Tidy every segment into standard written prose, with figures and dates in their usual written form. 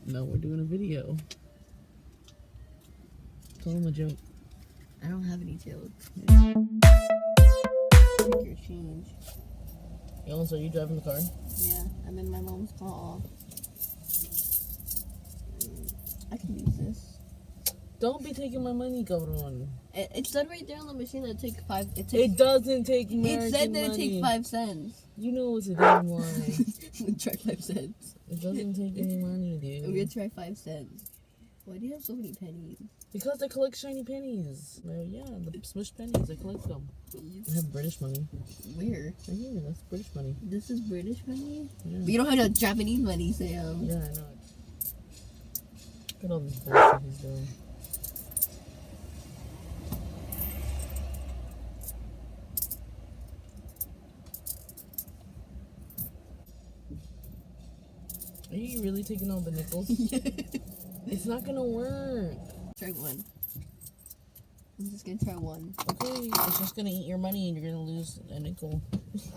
No, we're doing a video. Tell him a joke. I don't have any jokes. Take your change. Yellow, so are you driving the car? Yeah, I'm in my mom's car. I can use this. Don't be taking my money, cabrón. It said right there on the machine that it takes 5. It doesn't take American It said that money. it takes 5 cents. You know it's a damn lie. Try 5 cents. It doesn't take any money, dude. I'm gonna try 5 cents. Why do you have so many pennies? Because I collect shiny pennies. Yeah, the smushed pennies. I collect them. I have British money. Where? Right here, that's British money. This is British money? Yeah. But you don't have no Japanese money, Sam. Yeah, I know it. Look at all this bullshit he's doing. Are you really taking all the nickels? It's not gonna work. Try one. I'm just gonna try one. Okay, it's just gonna eat your money and you're gonna lose a nickel.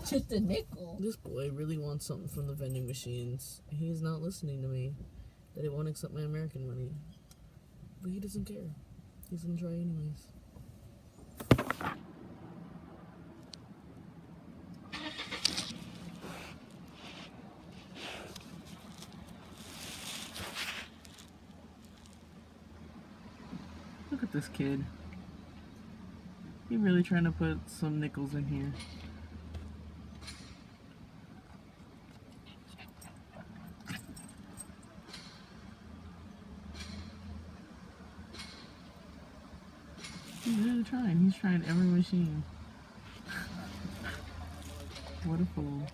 Just a nickel. This boy really wants something from the vending machines. He's not listening to me. That he won't accept my American money. But he doesn't care. He's gonna try anyways. Look at this kid. He really trying to put some nickels in here. He's really trying. He's trying every machine. What a fool.